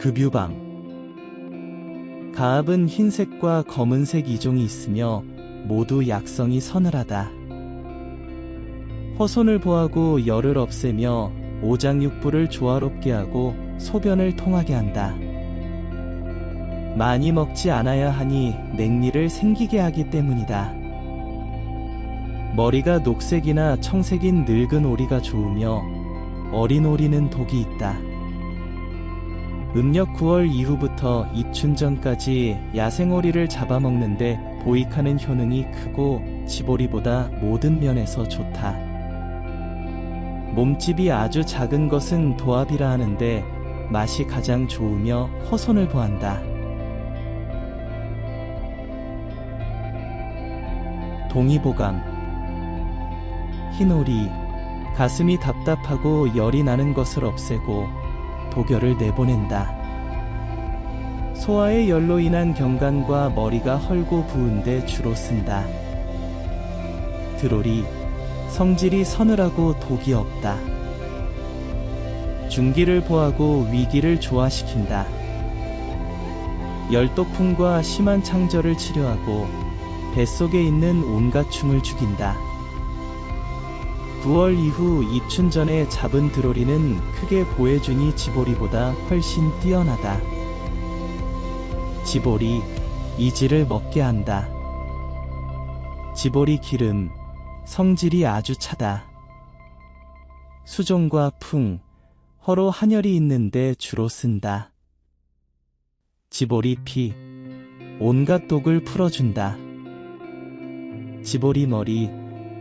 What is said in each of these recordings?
급유방. 가압은 흰색과 검은색 이종이 있으며 모두 약성이 서늘하다. 허손을 보하고 열을 없애며 오장육부를 조화롭게 하고 소변을 통하게 한다. 많이 먹지 않아야 하니 냉리를 생기게 하기 때문이다. 머리가 녹색이나 청색인 늙은 오리가 좋으며 어린 오리는 독이 있다. 음력 9월 이후부터 입춘전까지 야생오리를 잡아먹는데 보익하는 효능이 크고 지보리보다 모든 면에서 좋다. 몸집이 아주 작은 것은 도합이라 하는데 맛이 가장 좋으며 허손을 보한다. 동의보감. 흰오리, 가슴이 답답하고 열이 나는 것을 없애고 독열을 내보낸다. 소화의 열로 인한 경간과 머리가 헐고 부은데 주로 쓴다. 드로리, 성질이 서늘하고 독이 없다. 중기를 보하고 위기를 조화시킨다. 열독풍과 심한 창절을 치료하고 뱃속에 있는 온갖 충을 죽인다. 9월 이후 입춘 전에 잡은 드로리는 크게 보해주니 지보리보다 훨씬 뛰어나다. 지보리, 이지를 먹게 한다. 지보리 기름, 성질이 아주 차다. 수종과 풍, 허로 한열이 있는데 주로 쓴다. 지보리 피, 온갖 독을 풀어준다. 지보리 머리,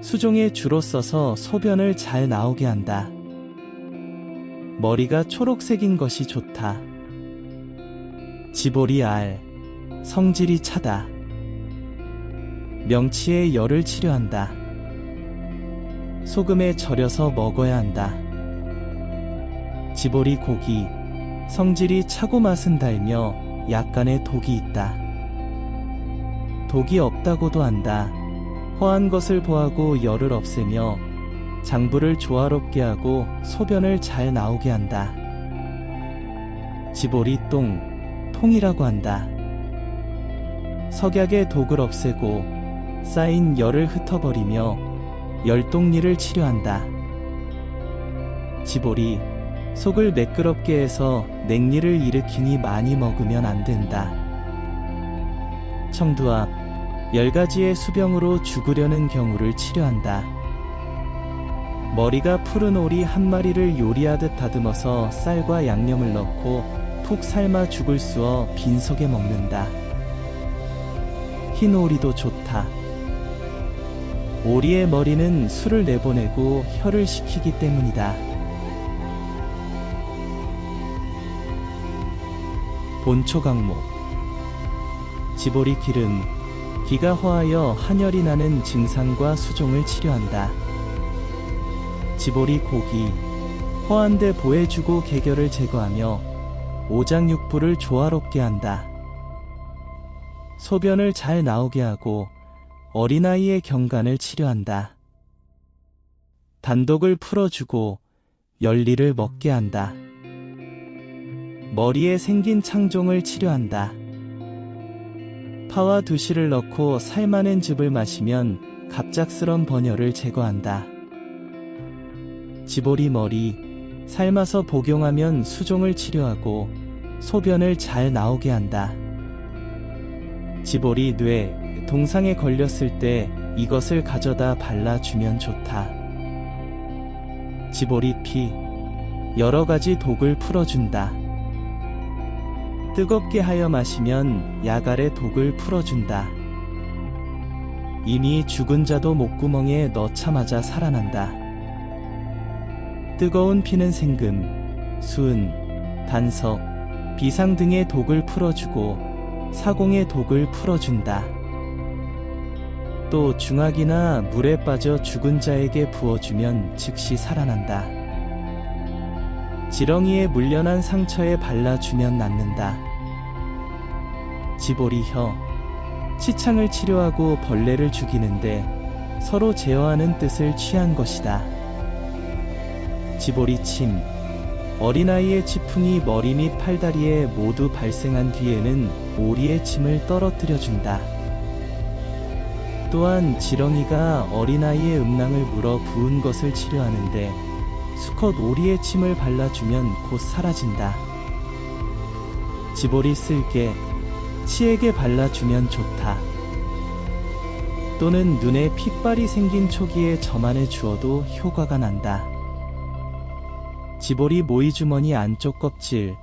수종에 주로 써서 소변을 잘 나오게 한다. 머리가 초록색인 것이 좋다. 지보리 알, 성질이 차다. 명치의 열을 치료한다. 소금에 절여서 먹어야 한다. 지보리 고기, 성질이 차고 맛은 달며 약간의 독이 있다. 독이 없다고도 한다. 허한 것을 보하고 열을 없애며 장부를 조화롭게 하고 소변을 잘 나오게 한다. 지보리 똥, 통이라고 한다. 석약의 독을 없애고 쌓인 열을 흩어버리며 열독리를 치료한다. 지보리, 속을 매끄럽게 해서 냉리를 일으키니 많이 먹으면 안 된다. 청두압, 10가지의 수병으로 죽으려는 경우를 치료한다. 머리가 푸른 오리 한 마리를 요리하듯 다듬어서 쌀과 양념을 넣고 푹 삶아 죽을 쑤어 빈속에 먹는다. 흰 오리도 좋다. 오리의 머리는 술을 내보내고 혀를 식히기 때문이다. 본초강목. 지보리 기름, 기가 허하여 한열이 나는 증상과 수종을 치료한다. 지보리 고기, 허한데 보해주고 개결을 제거하며 오장육부를 조화롭게 한다. 소변을 잘 나오게 하고 어린아이의 경간을 치료한다. 단독을 풀어주고 열리를 먹게 한다. 머리에 생긴 창종을 치료한다. 파와 두시를 넣고 살만한 즙을 마시면 갑작스런 번열을 제거한다. 지보리 머리, 삶아서 복용하면 수종을 치료하고 소변을 잘 나오게 한다. 지보리 뇌, 동상에 걸렸을 때 이것을 가져다 발라주면 좋다. 지보리 피, 여러가지 독을 풀어준다. 뜨겁게 하여 마시면 야갈의 독을 풀어준다. 이미 죽은 자도 목구멍에 넣자마자 살아난다. 뜨거운 피는 생금, 수은, 단석, 비상 등의 독을 풀어주고 사공의 독을 풀어준다. 또 중학이나 물에 빠져 죽은 자에게 부어주면 즉시 살아난다. 지렁이에 물려난 상처에 발라주면 낫는다. 지보리 혀, 치창을 치료하고 벌레를 죽이는데 서로 제어하는 뜻을 취한 것이다. 지보리 침, 어린아이의 치풍이 머리 및 팔다리에 모두 발생한 뒤에는 오리의 침을 떨어뜨려준다. 또한 지렁이가 어린아이의 음낭을 물어 부은 것을 치료하는데 수컷 오리의 침을 발라주면 곧 사라진다. 지보리 쓸개, 치에게 발라주면 좋다. 또는 눈에 핏발이 생긴 초기에 점안에 주어도 효과가 난다. 지보리 모이주머니 안쪽 껍질,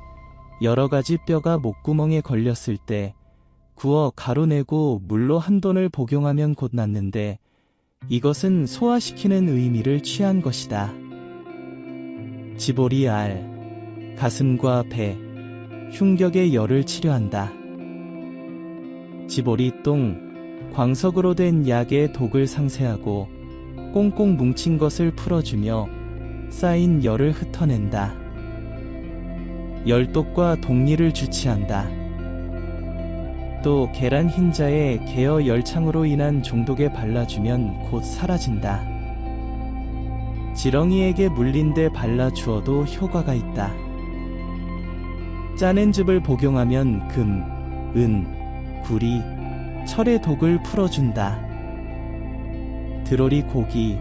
여러가지 뼈가 목구멍에 걸렸을 때 구워 가루내고 물로 한돈을 복용하면 곧 낫는데 이것은 소화시키는 의미를 취한 것이다. 지보리 알, 가슴과 배, 흉격의 열을 치료한다. 지보리 똥, 광석으로 된 약의 독을 상쇄하고 꽁꽁 뭉친 것을 풀어주며 쌓인 열을 흩어낸다. 열독과 독리를 주치한다. 또 계란 흰자에 개어 열창으로 인한 종독에 발라주면 곧 사라진다. 지렁이에게 물린 데 발라주어도 효과가 있다. 짜낸즙을 복용하면 금, 은, 구리, 철의 독을 풀어준다. 드로리 고기,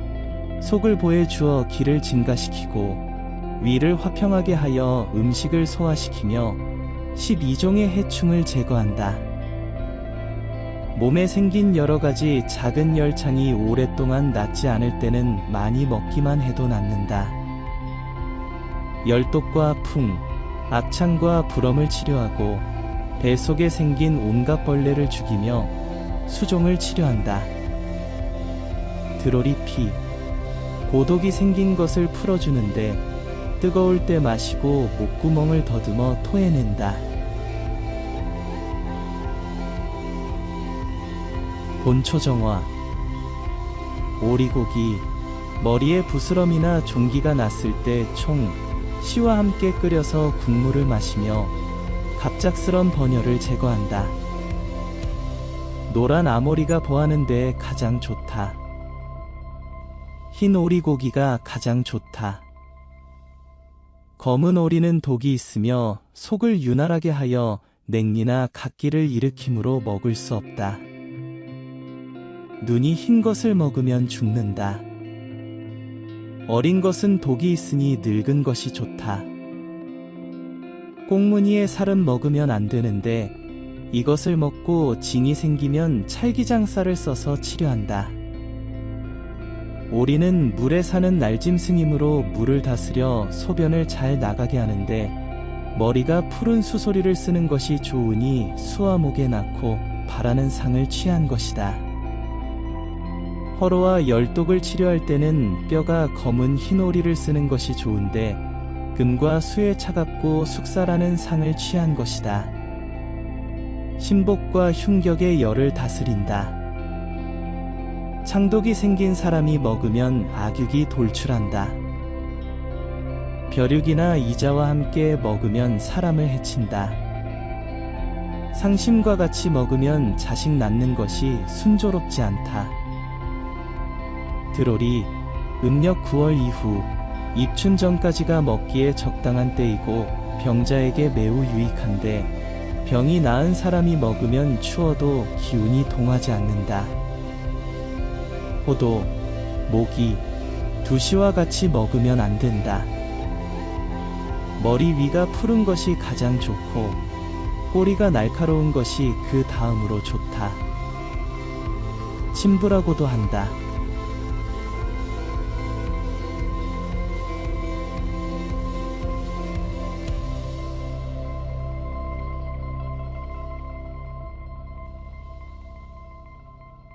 속을 보해주어 기를 증가시키고 위를 화평하게 하여 음식을 소화시키며 12종의 해충을 제거한다. 몸에 생긴 여러가지 작은 열창이 오랫동안 낫지 않을 때는 많이 먹기만 해도 낫는다. 열독과 풍, 악창과 불엄을 치료하고 배 속에 생긴 온갖 벌레를 죽이며 수종을 치료한다. 드로리 피, 고독이 생긴 것을 풀어주는데 뜨거울 때 마시고 목구멍을 더듬어 토해낸다. 본초정화, 오리고기, 머리에 부스럼이나 종기가 났을 때 총, 씨와 함께 끓여서 국물을 마시며 갑작스런 번열을 제거한다. 노란 아모리가 보하는 데 가장 좋다. 흰 오리고기가 가장 좋다. 검은 오리는 독이 있으며 속을 윤활하게 하여 냉리나 각기를 일으키므로 먹을 수 없다. 눈이 흰 것을 먹으면 죽는다. 어린 것은 독이 있으니 늙은 것이 좋다. 꽁무니의 살은 먹으면 안 되는데 이것을 먹고 징이 생기면 찰기장쌀을 써서 치료한다. 오리는 물에 사는 날짐승이므로 물을 다스려 소변을 잘 나가게 하는데 머리가 푸른 수소리를 쓰는 것이 좋으니 수와 목에 낳고 바라는 상을 취한 것이다. 허로와 열독을 치료할 때는 뼈가 검은 흰 오리를 쓰는 것이 좋은데 금과 수에 차갑고 숙사라는 상을 취한 것이다. 신복과 흉격의 열을 다스린다. 창독이 생긴 사람이 먹으면 악육이 돌출한다. 벼룩이나 이자와 함께 먹으면 사람을 해친다. 상심과 같이 먹으면 자식 낳는 것이 순조롭지 않다. 드로리, 음력 9월 이후 입춘 전까지가 먹기에 적당한 때이고 병자에게 매우 유익한데 병이 나은 사람이 먹으면 추워도 기운이 동하지 않는다. 호도, 모기, 두시와 같이 먹으면 안 된다. 머리 위가 푸른 것이 가장 좋고 꼬리가 날카로운 것이 그 다음으로 좋다. 침부라고도 한다.